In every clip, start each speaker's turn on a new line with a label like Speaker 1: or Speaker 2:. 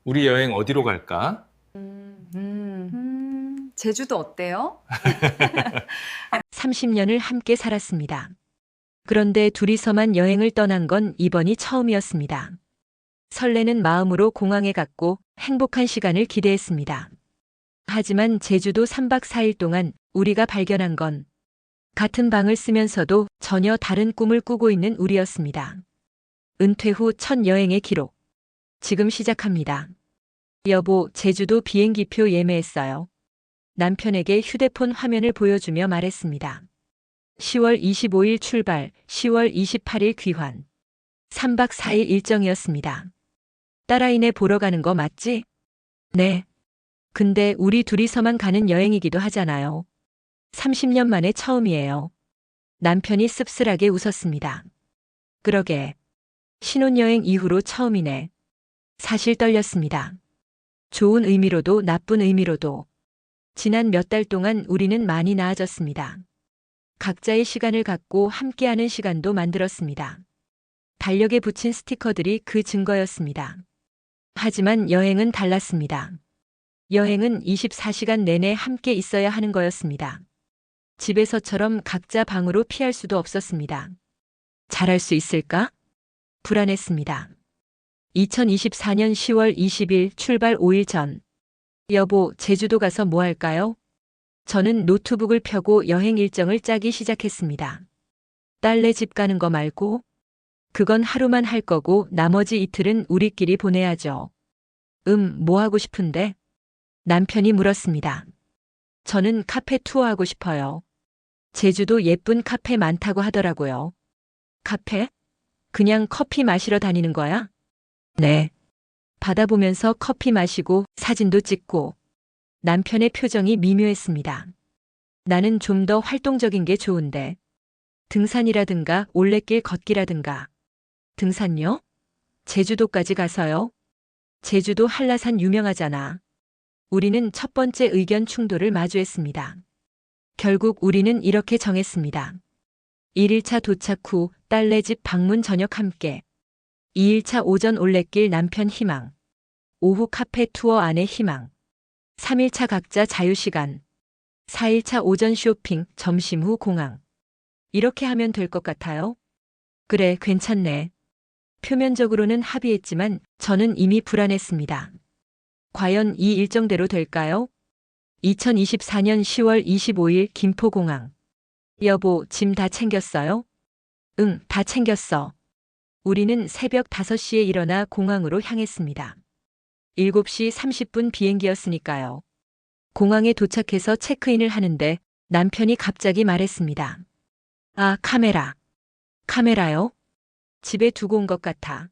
Speaker 1: 우리 여행 어디로 갈까?
Speaker 2: 제주도 어때요?
Speaker 3: 30년을 함께 살았습니다. 그런데 둘이서만 여행을 떠난 건 이번이 처음이었습니다. 설레는 마음으로 공항에 갔고 행복한 시간을 기대했습니다. 하지만 제주도 3박 4일 동안 우리가 발견한 건 같은 방을 쓰면서도 전혀 다른 꿈을 꾸고 있는 우리였습니다. 은퇴 후 첫 여행의 기록. 지금 시작합니다. 여보, 제주도 비행기표 예매했어요. 남편에게 휴대폰 화면을 보여주며 말했습니다. 10월 25일 출발, 10월 28일 귀환. 3박 4일 일정이었습니다. 딸아이네 보러 가는 거 맞지? 네. 근데 우리 둘이서만 가는 여행이기도 하잖아요. 30년 만에 처음이에요. 남편이 씁쓸하게 웃었습니다. 그러게. 신혼여행 이후로 처음이네. 사실 떨렸습니다. 좋은 의미로도 나쁜 의미로도. 지난 몇 달 동안 우리는 많이 나아졌습니다. 각자의 시간을 갖고 함께하는 시간도 만들었습니다. 달력에 붙인 스티커들이 그 증거였습니다. 하지만 여행은 달랐습니다. 여행은 24시간 내내 함께 있어야 하는 거였습니다. 집에서처럼 각자 방으로 피할 수도 없었습니다. 잘할 수 있을까? 불안했습니다. 2024년 10월 20일 출발 5일 전. 여보, 제주도 가서 뭐 할까요? 저는 노트북을 펴고 여행 일정을 짜기 시작했습니다. 딸네 집 가는 거 말고? 그건 하루만 할 거고 나머지 이틀은 우리끼리 보내야죠. 뭐 하고 싶은데? 남편이 물었습니다. 저는 카페 투어하고 싶어요. 제주도 예쁜 카페 많다고 하더라고요. 카페? 그냥 커피 마시러 다니는 거야? 네. 바다 보면서 커피 마시고 사진도 찍고. 남편의 표정이 미묘했습니다. 나는 좀 더 활동적인 게 좋은데. 등산이라든가 올레길 걷기라든가. 등산요? 제주도까지 가서요? 제주도 한라산 유명하잖아. 우리는 첫 번째 의견 충돌을 마주했습니다. 결국 우리는 이렇게 정했습니다. 1일차 도착 후 딸네 집 방문 저녁 함께. 2일차 오전 올레길 남편 희망. 오후 카페 투어 아내 희망. 3일차 각자 자유시간. 4일차 오전 쇼핑, 점심 후 공항. 이렇게 하면 될 것 같아요? 그래, 괜찮네. 표면적으로는 합의했지만 저는 이미 불안했습니다. 과연 이 일정대로 될까요? 2024년 10월 25일 김포공항. 여보, 짐 다 챙겼어요? 응, 다 챙겼어. 우리는 새벽 5시에 일어나 공항으로 향했습니다. 7시 30분 비행기였으니까요. 공항에 도착해서 체크인을 하는데 남편이 갑자기 말했습니다. 아, 카메라. 카메라요? 집에 두고 온 것 같아.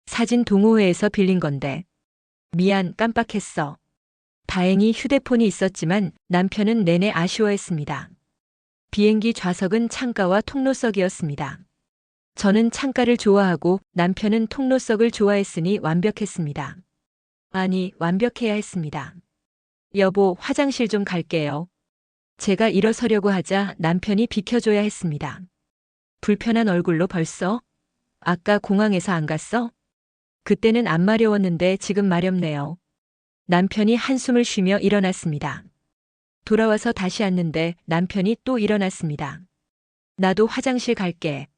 Speaker 3: 사진 동호회에서 빌린 건데. 미안, 깜빡했어. 다행히 휴대폰이 있었지만 남편은 내내 아쉬워했습니다. 비행기 좌석은 창가와 통로석이었습니다. 저는 창가를 좋아하고 남편은 통로석을 좋아했으니 완벽했습니다. 아니, 완벽해야 했습니다. 여보, 화장실 좀 갈게요. 제가 일어서려고 하자 남편이 비켜줘야 했습니다. 불편한 얼굴로 벌써? 아까 공항에서 안 갔어? 그때는 안 마려웠는데 지금 마렵네요. 남편이 한숨을 쉬며 일어났습니다. 돌아와서 다시 앉는데 남편이 또 일어났습니다. 나도 화장실 갈게.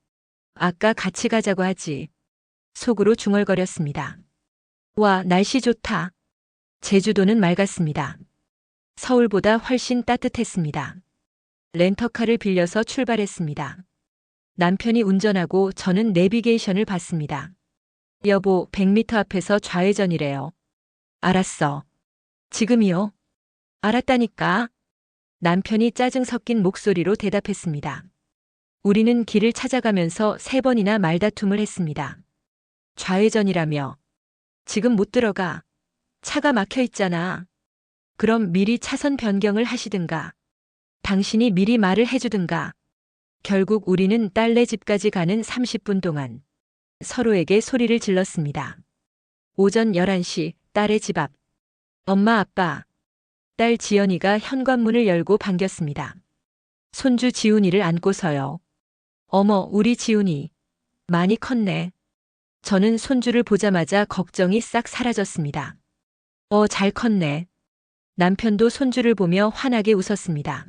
Speaker 3: 아까 같이 가자고 하지. 속으로 중얼거렸습니다. 와, 날씨 좋다. 제주도는 맑았습니다. 서울보다 훨씬 따뜻했습니다. 렌터카를 빌려서 출발했습니다. 남편이 운전하고 저는 내비게이션을 봤습니다. 여보, 100m 앞에서 좌회전이래요. 알았어. 지금이요? 알았다니까. 남편이 짜증 섞인 목소리로 대답했습니다. 우리는 길을 찾아가면서 3번이나 말다툼을 했습니다. 좌회전이라며. 지금 못 들어가. 차가 막혀 있잖아. 그럼 미리 차선 변경을 하시든가. 당신이 미리 말을 해주든가. 결국 우리는 딸네 집까지 가는 30분 동안 서로에게 소리를 질렀습니다. 오전 11시 딸의 집 앞. 엄마 아빠. 딸 지연이가 현관문을 열고 반겼습니다. 손주 지훈이를 안고서요. 어머, 우리 지훈이. 많이 컸네. 저는 손주를 보자마자 걱정이 싹 사라졌습니다. 잘 컸네. 남편도 손주를 보며 환하게 웃었습니다.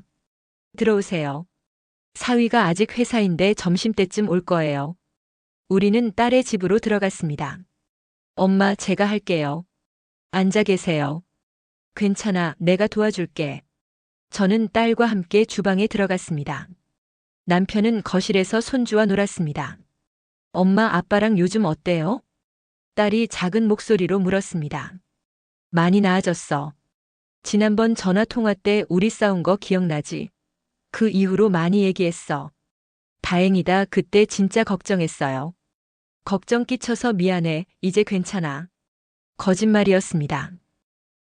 Speaker 3: 들어오세요. 사위가 아직 회사인데 점심때쯤 올 거예요. 우리는 딸의 집으로 들어갔습니다. 엄마, 제가 할게요. 앉아 계세요. 괜찮아, 내가 도와줄게. 저는 딸과 함께 주방에 들어갔습니다. 남편은 거실에서 손주와 놀았습니다. 엄마, 아빠랑 요즘 어때요? 딸이 작은 목소리로 물었습니다. 많이 나아졌어. 지난번 전화 통화 때 우리 싸운 거 기억나지? 그 이후로 많이 얘기했어. 다행이다. 그때 진짜 걱정했어요. 걱정 끼쳐서 미안해. 이제 괜찮아. 거짓말이었습니다.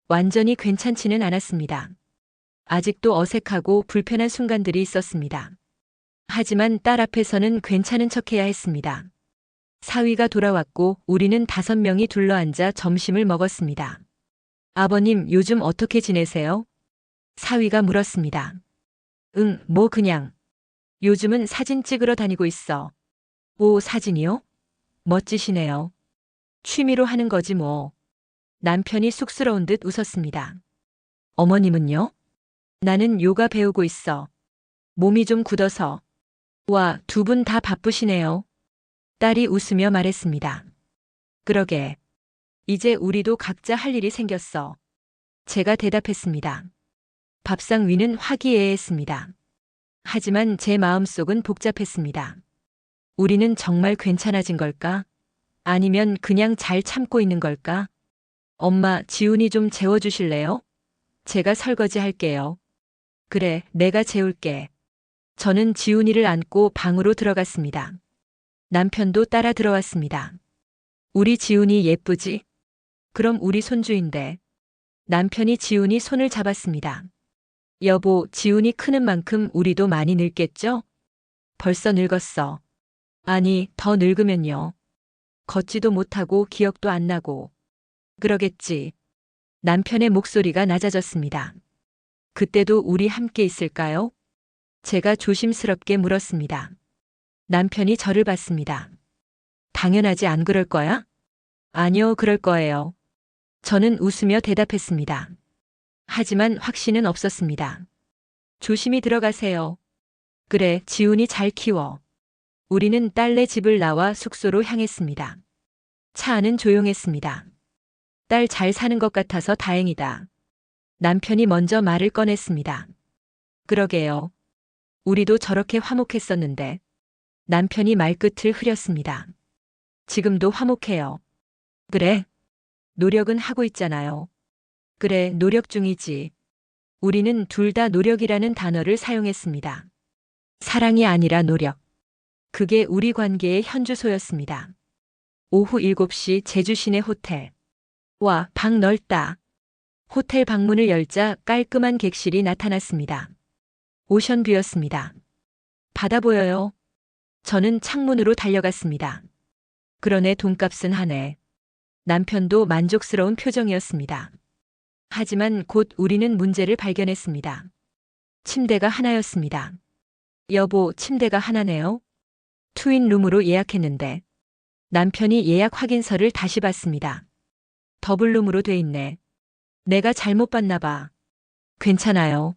Speaker 3: 완전히 괜찮지는 않았습니다. 아직도 어색하고 불편한 순간들이 있었습니다. 하지만 딸 앞에서는 괜찮은 척해야 했습니다. 사위가 돌아왔고 우리는 5명이 둘러앉아 점심을 먹었습니다. 아버님, 요즘 어떻게 지내세요? 사위가 물었습니다. 뭐 그냥. 요즘은 사진 찍으러 다니고 있어. 오, 사진이요? 멋지시네요. 취미로 하는 거지 뭐. 남편이 쑥스러운 듯 웃었습니다. 어머님은요? 나는 요가 배우고 있어. 몸이 좀 굳어서. 와, 2분 다 바쁘시네요. 딸이 웃으며 말했습니다. 그러게. 이제 우리도 각자 할 일이 생겼어. 제가 대답했습니다. 밥상 위는 화기애애했습니다. 하지만 제 마음속은 복잡했습니다. 우리는 정말 괜찮아진 걸까? 아니면 그냥 잘 참고 있는 걸까? 엄마, 지훈이 좀 재워주실래요? 제가 설거지 할게요. 그래, 내가 재울게. 저는 지훈이를 안고 방으로 들어갔습니다. 남편도 따라 들어왔습니다. 우리 지훈이 예쁘지? 그럼 우리 손주인데. 남편이 지훈이 손을 잡았습니다. 여보, 지훈이 크는 만큼 우리도 많이 늙겠죠? 벌써 늙었어. 아니, 더 늙으면요. 걷지도 못하고 기억도 안 나고. 그러겠지. 남편의 목소리가 낮아졌습니다. 그때도 우리 함께 있을까요? 제가 조심스럽게 물었습니다. 남편이 저를 봤습니다. 당연하지, 안 그럴 거야? 아니요, 그럴 거예요. 저는 웃으며 대답했습니다. 하지만 확신은 없었습니다. 조심히 들어가세요. 그래, 지훈이 잘 키워. 우리는 딸네 집을 나와 숙소로 향했습니다. 차 안은 조용했습니다. 딸 잘 사는 것 같아서 다행이다. 남편이 먼저 말을 꺼냈습니다. 그러게요. 우리도 저렇게 화목했었는데. 남편이 말끝을 흐렸습니다. 지금도 화목해요. 그래. 노력은 하고 있잖아요. 그래, 노력 중이지. 우리는 둘 다 노력이라는 단어를 사용했습니다. 사랑이 아니라 노력. 그게 우리 관계의 현주소였습니다. 오후 7시 제주 시내 호텔. 와, 방 넓다. 호텔 방문을 열자 깔끔한 객실이 나타났습니다. 오션뷰였습니다. 바다 보여요. 저는 창문으로 달려갔습니다. 그러네, 돈값은 하네. 남편도 만족스러운 표정이었습니다. 하지만 곧 우리는 문제를 발견했습니다. 침대가 하나였습니다. 여보, 침대가 하나네요. 트윈룸으로 예약했는데. 남편이 예약 확인서를 다시 봤습니다. 더블룸으로 돼 있네. 내가 잘못 봤나 봐. 괜찮아요.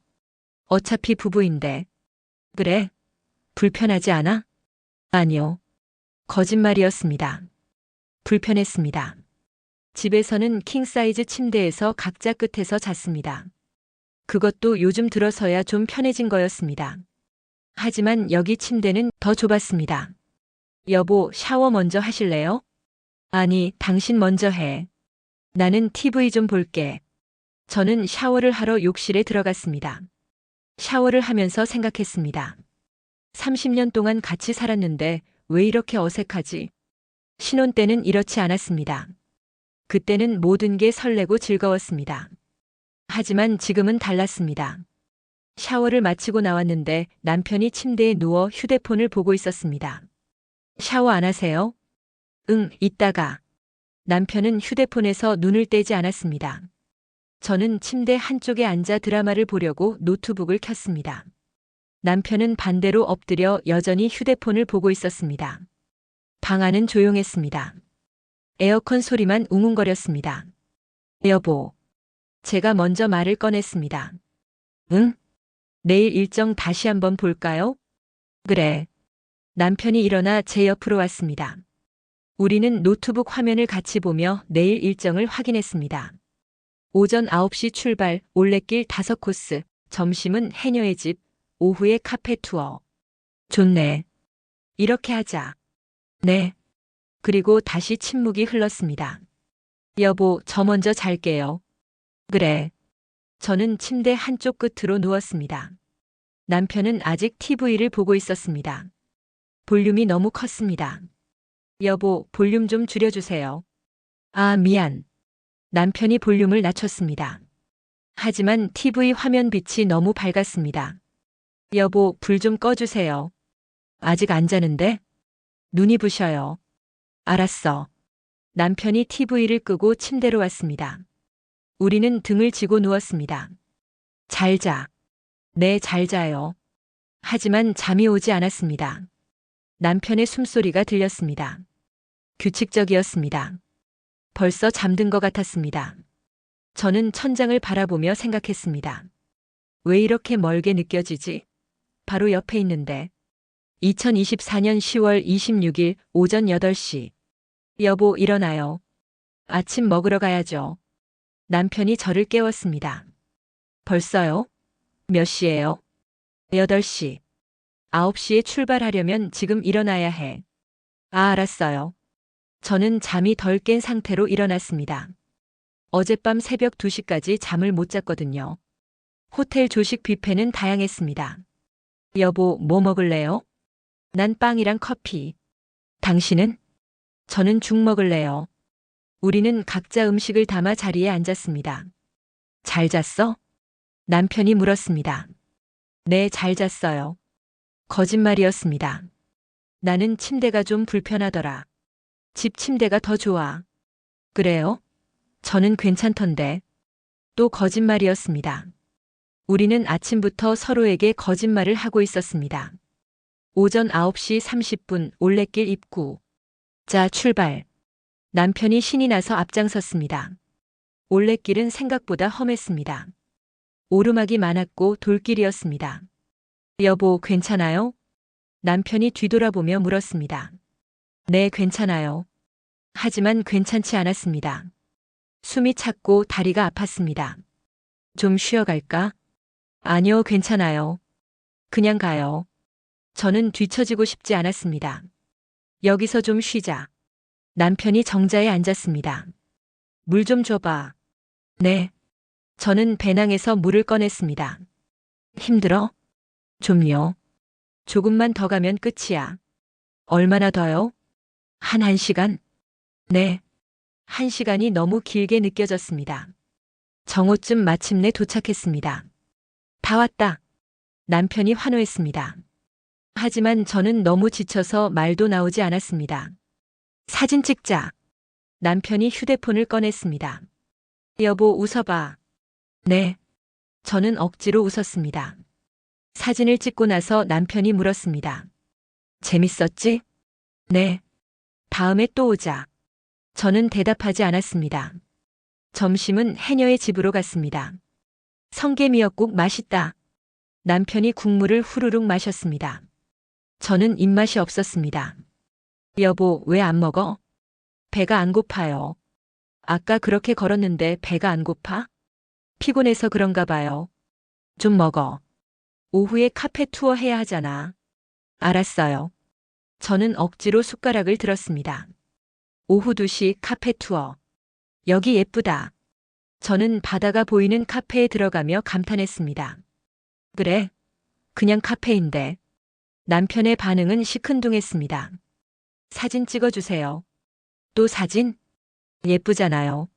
Speaker 3: 어차피 부부인데. 그래? 불편하지 않아? 아니요. 거짓말이었습니다. 불편했습니다. 집에서는 킹사이즈 침대에서 각자 끝에서 잤습니다. 그것도 요즘 들어서야 좀 편해진 거였습니다. 하지만 여기 침대는 더 좁았습니다. 여보, 샤워 먼저 하실래요? 아니, 당신 먼저 해. 나는 TV 좀 볼게. 저는 샤워를 하러 욕실에 들어갔습니다. 샤워를 하면서 생각했습니다. 30년 동안 같이 살았는데 왜 이렇게 어색하지? 신혼 때는 이렇지 않았습니다. 그때는 모든 게 설레고 즐거웠습니다. 하지만 지금은 달랐습니다. 샤워를 마치고 나왔는데 남편이 침대에 누워 휴대폰을 보고 있었습니다. 샤워 안 하세요? 응, 이따가. 남편은 휴대폰에서 눈을 떼지 않았습니다. 저는 침대 한쪽에 앉아 드라마를 보려고 노트북을 켰습니다. 남편은 반대로 엎드려 여전히 휴대폰을 보고 있었습니다. 방 안은 조용했습니다. 에어컨 소리만 웅웅거렸습니다. 여보, 제가 먼저 말을 꺼냈습니다. 응? 내일 일정 다시 한번 볼까요? 그래. 남편이 일어나 제 옆으로 왔습니다. 우리는 노트북 화면을 같이 보며 내일 일정을 확인했습니다. 오전 9시 출발, 올레길 5코스, 점심은 해녀의 집, 오후에 카페 투어. 좋네. 이렇게 하자. 네. 그리고 다시 침묵이 흘렀습니다. 여보, 저 먼저 잘게요. 그래. 저는 침대 한쪽 끝으로 누웠습니다. 남편은 아직 TV를 보고 있었습니다. 볼륨이 너무 컸습니다. 여보, 볼륨 좀 줄여주세요. 아, 미안. 남편이 볼륨을 낮췄습니다. 하지만 TV 화면 빛이 너무 밝았습니다. 여보, 불 좀 꺼주세요. 아직 안 자는데? 눈이 부셔요. 알았어. 남편이 TV를 끄고 침대로 왔습니다. 우리는 등을 지고 누웠습니다. 잘 자. 네, 잘 자요. 하지만 잠이 오지 않았습니다. 남편의 숨소리가 들렸습니다. 규칙적이었습니다. 벌써 잠든 것 같았습니다. 저는 천장을 바라보며 생각했습니다. 왜 이렇게 멀게 느껴지지? 바로 옆에 있는데. 2024년 10월 26일 오전 8시. 여보, 일어나요. 아침 먹으러 가야죠. 남편이 저를 깨웠습니다. 벌써요? 몇 시예요? 8시. 9시에 출발하려면 지금 일어나야 해. 아, 알았어요. 저는 잠이 덜 깬 상태로 일어났습니다. 어젯밤 새벽 2시까지 잠을 못 잤거든요. 호텔 조식 뷔페는 다양했습니다. 여보, 뭐 먹을래요? 난 빵이랑 커피. 당신은? 저는 죽 먹을래요. 우리는 각자 음식을 담아 자리에 앉았습니다. 잘 잤어? 남편이 물었습니다. 네, 잘 잤어요. 거짓말이었습니다. 나는 침대가 좀 불편하더라. 집 침대가 더 좋아. 그래요? 저는 괜찮던데. 또 거짓말이었습니다. 우리는 아침부터 서로에게 거짓말을 하고 있었습니다. 오전 9시 30분 올레길 입구. 자, 출발. 남편이 신이 나서 앞장섰습니다. 올레길은 생각보다 험했습니다. 오르막이 많았고 돌길이었습니다. 여보, 괜찮아요? 남편이 뒤돌아보며 물었습니다. 네, 괜찮아요. 하지만 괜찮지 않았습니다. 숨이 찼고 다리가 아팠습니다. 좀 쉬어갈까? 아니요, 괜찮아요. 그냥 가요. 저는 뒤처지고 싶지 않았습니다. 여기서 좀 쉬자. 남편이 정자에 앉았습니다. 물 좀 줘봐. 네. 저는 배낭에서 물을 꺼냈습니다. 힘들어? 좀요. 조금만 더 가면 끝이야. 얼마나 더요? 한 1시간? 네. 1시간이 너무 길게 느껴졌습니다. 정오쯤 마침내 도착했습니다. 다 왔다. 남편이 환호했습니다. 하지만 저는 너무 지쳐서 말도 나오지 않았습니다. 사진 찍자. 남편이 휴대폰을 꺼냈습니다. 여보, 웃어봐. 네. 저는 억지로 웃었습니다. 사진을 찍고 나서 남편이 물었습니다. 재밌었지? 네. 다음에 또 오자. 저는 대답하지 않았습니다. 점심은 해녀의 집으로 갔습니다. 성게미역국 맛있다. 남편이 국물을 후루룩 마셨습니다. 저는 입맛이 없었습니다. 여보, 왜 안 먹어? 배가 안 고파요. 아까 그렇게 걸었는데 배가 안 고파? 피곤해서 그런가 봐요. 좀 먹어. 오후에 카페 투어 해야 하잖아. 알았어요. 저는 억지로 숟가락을 들었습니다. 오후 2시 카페 투어. 여기 예쁘다. 저는 바다가 보이는 카페에 들어가며 감탄했습니다. 그래. 그냥 카페인데. 남편의 반응은 시큰둥했습니다. 사진 찍어주세요. 또 사진? 예쁘잖아요.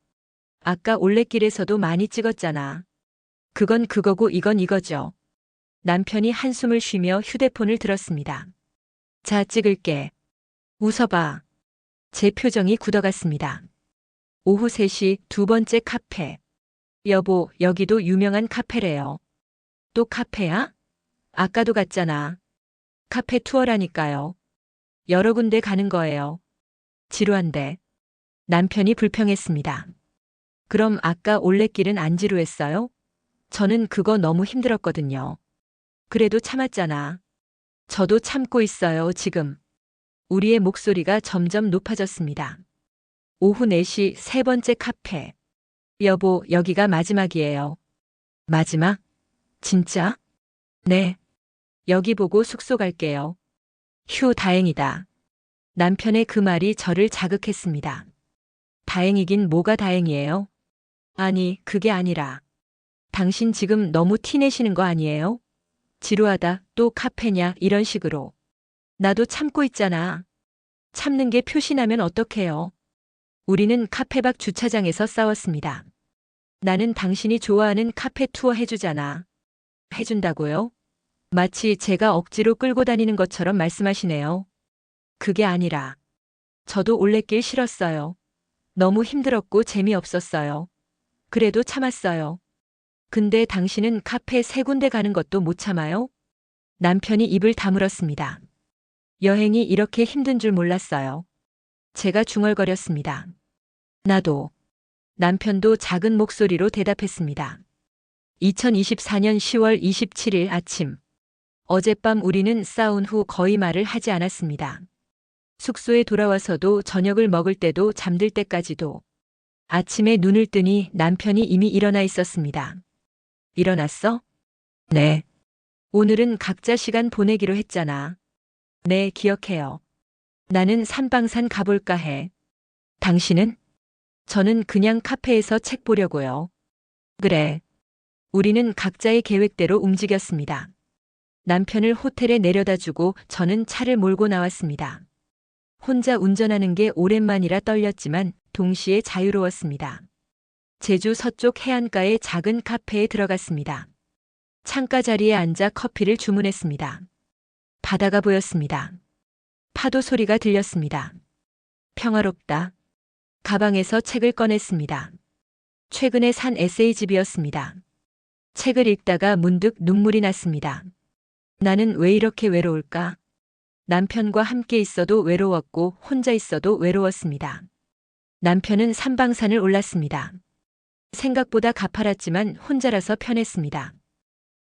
Speaker 3: 아까 올레길에서도 많이 찍었잖아. 그건 그거고 이건 이거죠. 남편이 한숨을 쉬며 휴대폰을 들었습니다. 자, 찍을게. 웃어봐. 제 표정이 굳어갔습니다. 오후 3시 2번째 카페. 여보, 여기도 유명한 카페래요. 또 카페야? 아까도 갔잖아. 카페 투어라니까요. 여러 군데 가는 거예요. 지루한데. 남편이 불평했습니다. 그럼 아까 올레길은 안 지루했어요? 저는 그거 너무 힘들었거든요. 그래도 참았잖아. 저도 참고 있어요, 지금. 우리의 목소리가 점점 높아졌습니다. 오후 4시 세 번째 카페. 여보, 여기가 마지막이에요. 마지막? 진짜? 네. 여기 보고 숙소 갈게요. 휴, 다행이다. 남편의 그 말이 저를 자극했습니다. 다행이긴 뭐가 다행이에요? 아니, 그게 아니라. 당신 지금 너무 티내시는 거 아니에요? 지루하다, 또 카페냐, 이런 식으로. 나도 참고 있잖아. 참는 게 표시나면 어떡해요? 우리는 카페 밖 주차장에서 싸웠습니다. 나는 당신이 좋아하는 카페 투어 해주잖아. 해준다고요? 마치 제가 억지로 끌고 다니는 것처럼 말씀하시네요. 그게 아니라. 저도 올레길 싫었어요. 너무 힘들었고 재미없었어요. 그래도 참았어요. 근데 당신은 카페 3군데 가는 것도 못 참아요? 남편이 입을 다물었습니다. 여행이 이렇게 힘든 줄 몰랐어요. 제가 중얼거렸습니다. 나도. 남편도 작은 목소리로 대답했습니다. 2024년 10월 27일 아침. 어젯밤 우리는 싸운 후 거의 말을 하지 않았습니다. 숙소에 돌아와서도 저녁을 먹을 때도 잠들 때까지도. 아침에 눈을 뜨니 남편이 이미 일어나 있었습니다. 일어났어? 네. 오늘은 각자 시간 보내기로 했잖아. 네, 기억해요. 나는 산방산 가볼까 해. 당신은? 저는 그냥 카페에서 책 보려고요. 그래. 우리는 각자의 계획대로 움직였습니다. 남편을 호텔에 내려다 주고 저는 차를 몰고 나왔습니다. 혼자 운전하는 게 오랜만이라 떨렸지만 동시에 자유로웠습니다. 제주 서쪽 해안가의 작은 카페에 들어갔습니다. 창가 자리에 앉아 커피를 주문했습니다. 바다가 보였습니다. 파도 소리가 들렸습니다. 평화롭다. 가방에서 책을 꺼냈습니다. 최근에 산 에세이집이었습니다. 책을 읽다가 문득 눈물이 났습니다. 나는 왜 이렇게 외로울까? 남편과 함께 있어도 외로웠고 혼자 있어도 외로웠습니다. 남편은 산방산을 올랐습니다. 생각보다 가파랐지만 혼자라서 편했습니다.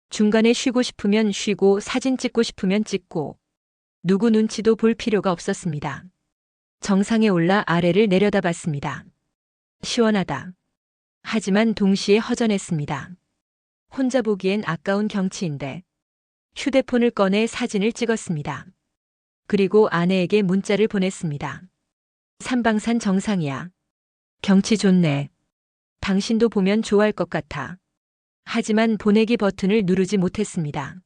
Speaker 3: 중간에 쉬고 싶으면 쉬고 사진 찍고 싶으면 찍고 누구 눈치도 볼 필요가 없었습니다. 정상에 올라 아래를 내려다봤습니다. 시원하다. 하지만 동시에 허전했습니다. 혼자 보기엔 아까운 경치인데 휴대폰을 꺼내 사진을 찍었습니다. 그리고 아내에게 문자를 보냈습니다. 산방산 정상이야. 경치 좋네. 당신도 보면 좋아할 것 같아. 하지만 보내기 버튼을 누르지 못했습니다.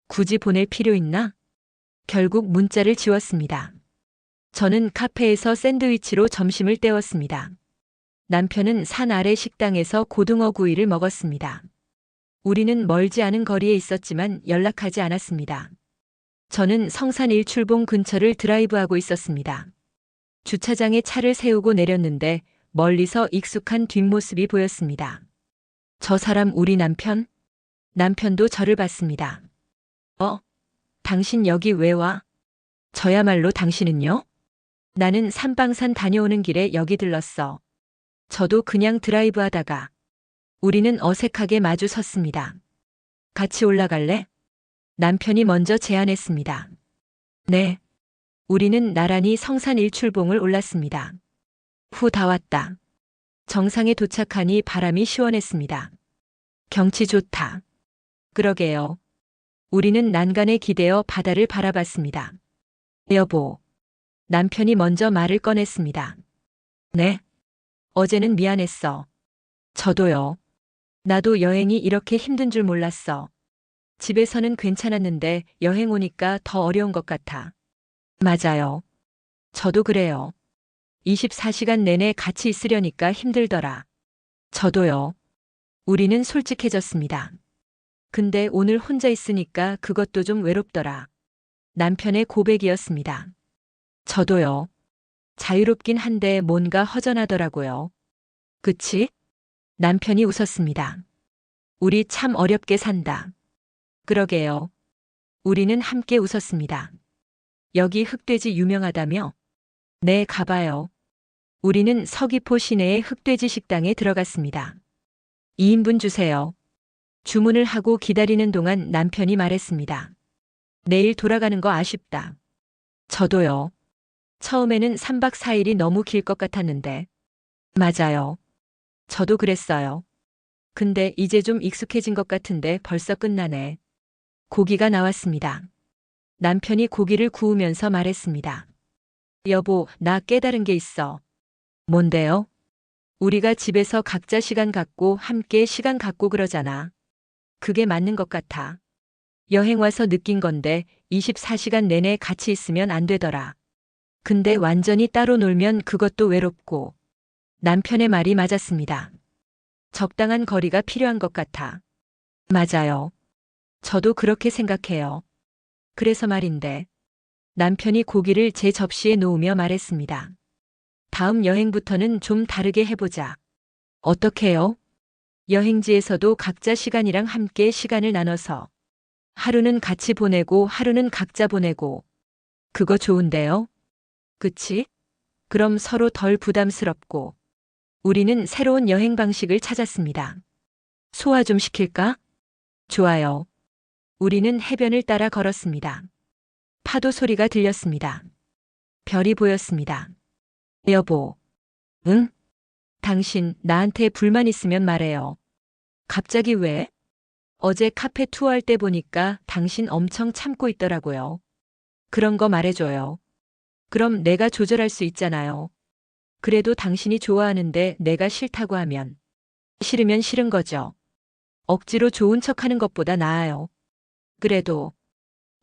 Speaker 3: 굳이 보낼 필요 있나? 결국 문자를 지웠습니다. 저는 카페에서 샌드위치로 점심을 때웠습니다. 남편은 산 아래 식당에서 고등어 구이를 먹었습니다. 우리는 멀지 않은 거리에 있었지만 연락하지 않았습니다. 저는 성산 일출봉 근처를 드라이브하고 있었습니다. 주차장에 차를 세우고 내렸는데 멀리서 익숙한 뒷모습이 보였습니다. 저 사람 우리 남편? 남편도 저를 봤습니다. 당신 여기 왜 와? 저야말로 당신은요? 나는 산방산 다녀오는 길에 여기 들렀어. 저도 그냥 드라이브 하다가. 우리는 어색하게 마주 섰습니다. 같이 올라갈래? 남편이 먼저 제안했습니다. 네. 우리는 나란히 성산 일출봉을 올랐습니다. 후 다 왔다. 정상에 도착하니 바람이 시원했습니다. 경치 좋다. 그러게요. 우리는 난간에 기대어 바다를 바라봤습니다. 여보. 남편이 먼저 말을 꺼냈습니다. 네. 어제는 미안했어. 저도요. 나도 여행이 이렇게 힘든 줄 몰랐어. 집에서는 괜찮았는데 여행 오니까 더 어려운 것 같아. 맞아요. 저도 그래요. 24시간 내내 같이 있으려니까 힘들더라. 저도요. 우리는 솔직해졌습니다. 근데 오늘 혼자 있으니까 그것도 좀 외롭더라. 남편의 고백이었습니다. 저도요. 자유롭긴 한데 뭔가 허전하더라고요. 그치? 남편이 웃었습니다. 우리 참 어렵게 산다. 그러게요. 우리는 함께 웃었습니다. 여기 흑돼지 유명하다며? 네, 가봐요. 우리는 서귀포 시내의 흑돼지 식당에 들어갔습니다. 2인분 주세요. 주문을 하고 기다리는 동안 남편이 말했습니다. 내일 돌아가는 거 아쉽다. 저도요. 처음에는 3박 4일이 너무 길 것 같았는데. 맞아요. 저도 그랬어요. 근데 이제 좀 익숙해진 것 같은데 벌써 끝나네. 고기가 나왔습니다. 남편이 고기를 구우면서 말했습니다. 여보, 나 깨달은 게 있어. 뭔데요? 우리가 집에서 각자 시간 갖고 함께 시간 갖고 그러잖아. 그게 맞는 것 같아. 여행 와서 느낀 건데 24시간 내내 같이 있으면 안 되더라. 근데 완전히 따로 놀면 그것도 외롭고. 남편의 말이 맞았습니다. 적당한 거리가 필요한 것 같아. 맞아요. 저도 그렇게 생각해요. 그래서 말인데, 남편이 고기를 제 접시에 놓으며 말했습니다. 다음 여행부터는 좀 다르게 해보자. 어떻게요? 여행지에서도 각자 시간이랑 함께 시간을 나눠서 하루는 같이 보내고 하루는 각자 보내고. 그거 좋은데요? 그치? 그럼 서로 덜 부담스럽고. 우리는 새로운 여행 방식을 찾았습니다. 소화 좀 시킬까? 좋아요. 우리는 해변을 따라 걸었습니다. 파도 소리가 들렸습니다. 별이 보였습니다. 여보. 응? 당신 나한테 불만 있으면 말해요. 갑자기 왜? 어제 카페 투어할 때 보니까 당신 엄청 참고 있더라고요. 그런 거 말해줘요. 그럼 내가 조절할 수 있잖아요. 그래도 당신이 좋아하는데 내가 싫다고 하면 싫으면 싫은 거죠. 억지로 좋은 척 하는 것보다 나아요. 그래도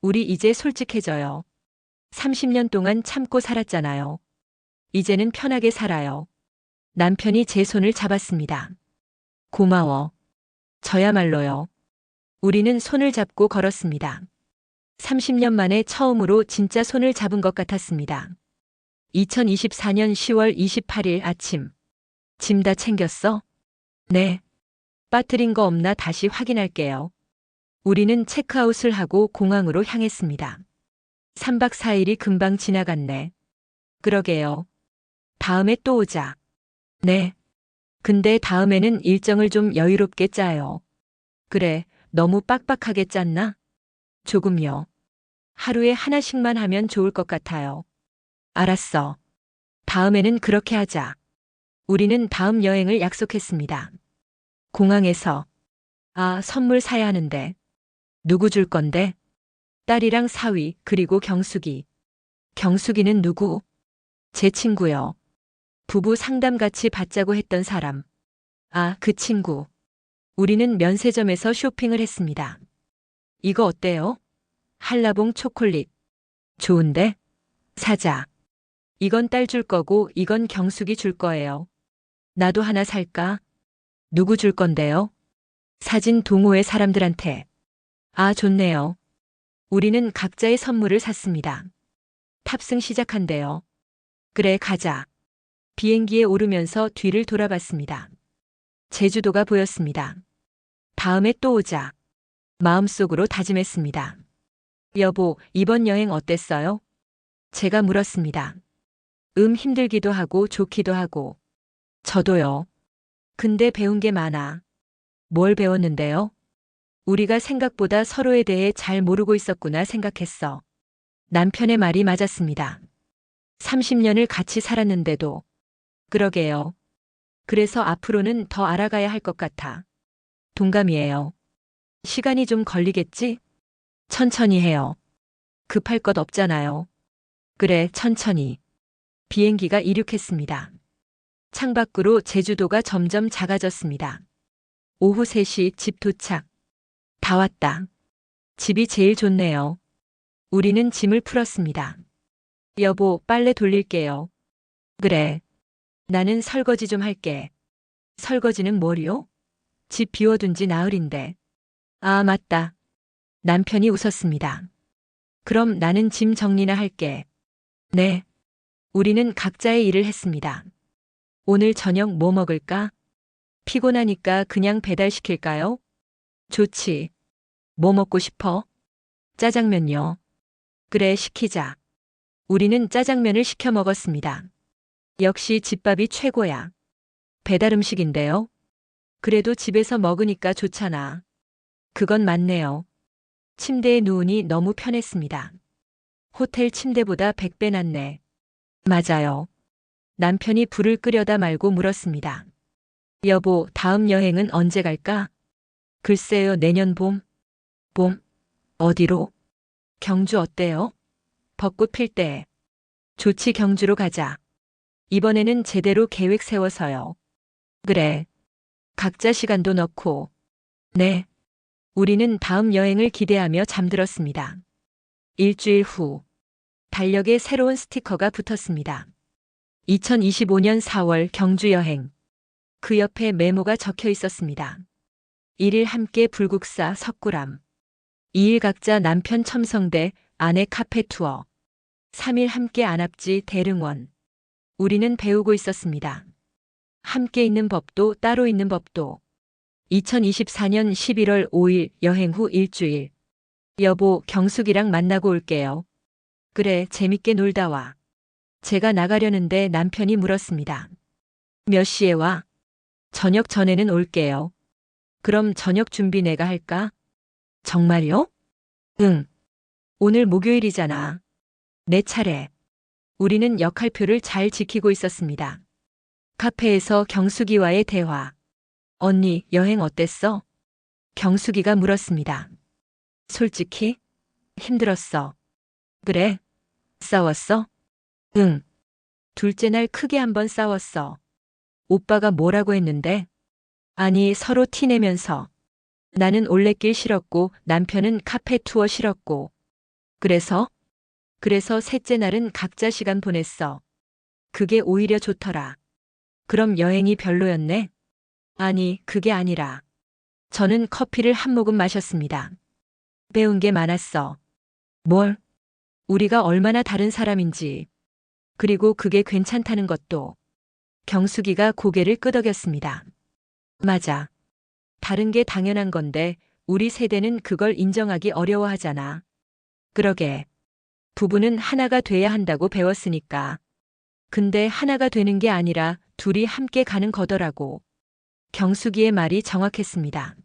Speaker 3: 우리 이제 솔직해져요. 30년 동안 참고 살았잖아요. 이제는 편하게 살아요. 남편이 제 손을 잡았습니다. 고마워. 저야말로요. 우리는 손을 잡고 걸었습니다. 30년 만에 처음으로 진짜 손을 잡은 것 같았습니다. 2024년 10월 28일 아침. 짐 다 챙겼어? 네. 빠뜨린 거 없나 다시 확인할게요. 우리는 체크아웃을 하고 공항으로 향했습니다. 3박 4일이 금방 지나갔네. 그러게요. 다음에 또 오자. 네. 근데 다음에는 일정을 좀 여유롭게 짜요. 그래, 너무 빡빡하게 짰나? 조금요. 하루에 하나씩만 하면 좋을 것 같아요. 알았어. 다음에는 그렇게 하자. 우리는 다음 여행을 약속했습니다. 공항에서. 아, 선물 사야 하는데. 누구 줄 건데? 딸이랑 사위, 그리고 경숙이. 경숙이는 누구? 제 친구요. 부부 상담같이 받자고 했던 사람. 아, 그 친구. 우리는 면세점에서 쇼핑을 했습니다. 이거 어때요? 한라봉 초콜릿. 좋은데? 사자. 이건 딸 줄 거고 이건 경숙이 줄 거예요. 나도 하나 살까? 누구 줄 건데요? 사진 동호회 사람들한테. 아, 좋네요. 우리는 각자의 선물을 샀습니다. 탑승 시작한대요. 그래, 가자. 비행기에 오르면서 뒤를 돌아봤습니다. 제주도가 보였습니다. 다음에 또 오자. 마음속으로 다짐했습니다. 여보, 이번 여행 어땠어요? 제가 물었습니다. 힘들기도 하고 좋기도 하고. 저도요. 근데 배운 게 많아. 뭘 배웠는데요? 우리가 생각보다 서로에 대해 잘 모르고 있었구나 생각했어. 남편의 말이 맞았습니다. 30년을 같이 살았는데도. 그러게요. 그래서 앞으로는 더 알아가야 할 것 같아. 동감이에요. 시간이 좀 걸리겠지? 천천히 해요. 급할 것 없잖아요. 그래, 천천히. 비행기가 이륙했습니다. 창밖으로 제주도가 점점 작아졌습니다. 오후 3시 집 도착. 다 왔다. 집이 제일 좋네요. 우리는 짐을 풀었습니다. 여보, 빨래 돌릴게요. 그래. 나는 설거지 좀 할게. 설거지는 뭘요? 집 비워둔 지 나흘인데. 아, 맞다. 남편이 웃었습니다. 그럼 나는 짐 정리나 할게. 네. 우리는 각자의 일을 했습니다. 오늘 저녁 뭐 먹을까? 피곤하니까 그냥 배달시킬까요? 좋지. 뭐 먹고 싶어? 짜장면요. 그래, 시키자. 우리는 짜장면을 시켜 먹었습니다. 역시 집밥이 최고야. 배달 음식인데요. 그래도 집에서 먹으니까 좋잖아. 그건 맞네요. 침대에 누우니 너무 편했습니다. 호텔 침대보다 100배 낫네. 맞아요. 남편이 불을 끄려다 말고 물었습니다. 여보, 다음 여행은 언제 갈까? 글쎄요, 내년 봄. 봄? 어디로? 경주 어때요? 벚꽃 필 때. 좋지, 경주로 가자. 이번에는 제대로 계획 세워서요. 그래. 각자 시간도 넣고. 네. 우리는 다음 여행을 기대하며 잠들었습니다. 일주일 후. 달력에 새로운 스티커가 붙었습니다. 2025년 4월 경주 여행. 그 옆에 메모가 적혀 있었습니다. 1일 함께 불국사 석굴암. 2일 각자 남편 첨성대, 아내 카페 투어. 3일 함께 안압지 대릉원. 우리는 배우고 있었습니다. 함께 있는 법도 따로 있는 법도. 2024년 11월 5일 여행 후 일주일. 여보, 경숙이랑 만나고 올게요. 그래, 재밌게 놀다 와. 제가 나가려는데 남편이 물었습니다. 몇 시에 와? 저녁 전에는 올게요. 그럼 저녁 준비 내가 할까? 정말요? 응. 오늘 목요일이잖아. 내 차례. 우리는 역할표를 잘 지키고 있었습니다. 카페에서 경숙이와의 대화. 언니, 여행 어땠어? 경숙이가 물었습니다. 솔직히? 힘들었어. 그래? 싸웠어? 응. 둘째 날 크게 한번 싸웠어. 오빠가 뭐라고 했는데? 아니, 서로 티내면서. 나는 올레길 싫었고 남편은 카페 투어 싫었고. 그래서 셋째 날은 각자 시간 보냈어. 그게 오히려 좋더라. 그럼 여행이 별로였네? 아니, 그게 아니라. 저는 커피를 한 모금 마셨습니다. 배운 게 많았어. 뭘? 우리가 얼마나 다른 사람인지. 그리고 그게 괜찮다는 것도. 경숙이가 고개를 끄덕였습니다. 맞아. 다른 게 당연한 건데 우리 세대는 그걸 인정하기 어려워하잖아. 그러게. 부부는 하나가 돼야 한다고 배웠으니까. 근데 하나가 되는 게 아니라 둘이 함께 가는 거더라고. 경숙이의 말이 정확했습니다.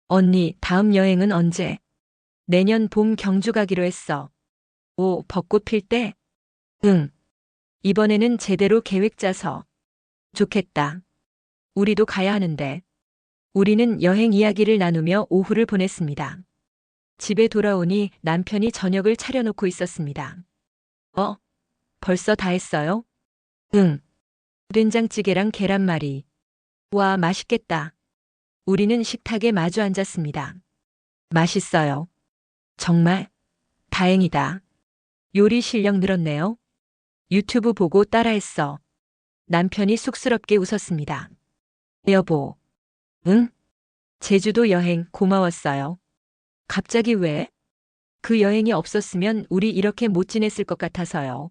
Speaker 3: 언니, 다음 여행은 언제? 내년 봄 경주 가기로 했어. 오, 벚꽃 필 때? 응. 이번에는 제대로 계획 짜서. 좋겠다. 우리도 가야 하는데. 우리는 여행 이야기를 나누며 오후를 보냈습니다. 집에 돌아오니 남편이 저녁을 차려놓고 있었습니다. 벌써 다 했어요? 응. 된장찌개랑 계란말이. 와, 맛있겠다. 우리는 식탁에 마주 앉았습니다. 맛있어요. 정말? 다행이다. 요리 실력 늘었네요. 유튜브 보고 따라했어. 남편이 쑥스럽게 웃었습니다. 여보. 응? 제주도 여행 고마웠어요. 갑자기 왜? 그 여행이 없었으면 우리 이렇게 못 지냈을 것 같아서요.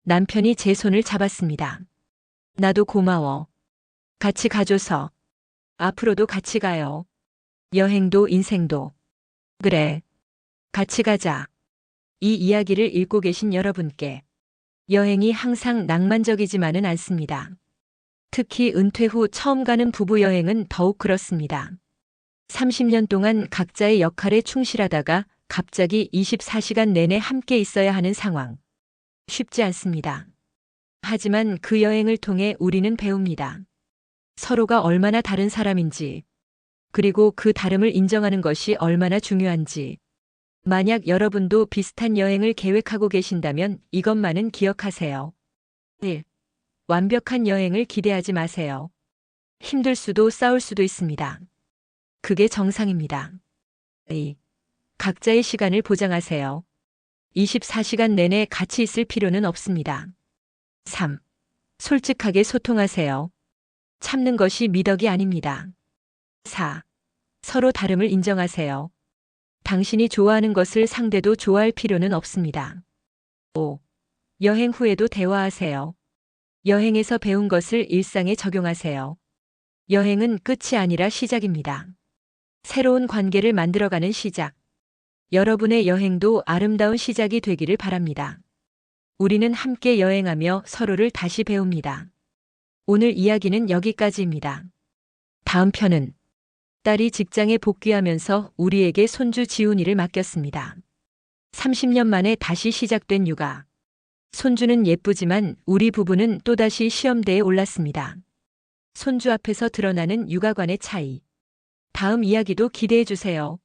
Speaker 3: 남편이 제 손을 잡았습니다. 나도 고마워. 같이 가줘서. 앞으로도 같이 가요. 여행도 인생도. 그래. 같이 가자. 이 이야기를 읽고 계신 여러분께 여행이 항상 낭만적이지만은 않습니다. 특히 은퇴 후 처음 가는 부부 여행은 더욱 그렇습니다. 30년 동안 각자의 역할에 충실하다가 갑자기 24시간 내내 함께 있어야 하는 상황. 쉽지 않습니다. 하지만 그 여행을 통해 우리는 배웁니다. 서로가 얼마나 다른 사람인지, 그리고 그 다름을 인정하는 것이 얼마나 중요한지. 만약 여러분도 비슷한 여행을 계획하고 계신다면 이것만은 기억하세요. 1. 완벽한 여행을 기대하지 마세요. 힘들 수도 싸울 수도 있습니다. 그게 정상입니다. 2. 각자의 시간을 보장하세요. 24시간 내내 같이 있을 필요는 없습니다. 3. 솔직하게 소통하세요. 참는 것이 미덕이 아닙니다. 4. 서로 다름을 인정하세요. 당신이 좋아하는 것을 상대도 좋아할 필요는 없습니다. 5. 여행 후에도 대화하세요. 여행에서 배운 것을 일상에 적용하세요. 여행은 끝이 아니라 시작입니다. 새로운 관계를 만들어가는 시작. 여러분의 여행도 아름다운 시작이 되기를 바랍니다. 우리는 함께 여행하며 서로를 다시 배웁니다. 오늘 이야기는 여기까지입니다. 다음 편은 딸이 직장에 복귀하면서 우리에게 손주 지훈이를 맡겼습니다. 30년 만에 다시 시작된 육아. 손주는 예쁘지만 우리 부부는 또다시 시험대에 올랐습니다. 손주 앞에서 드러나는 육아관의 차이. 다음 이야기도 기대해 주세요.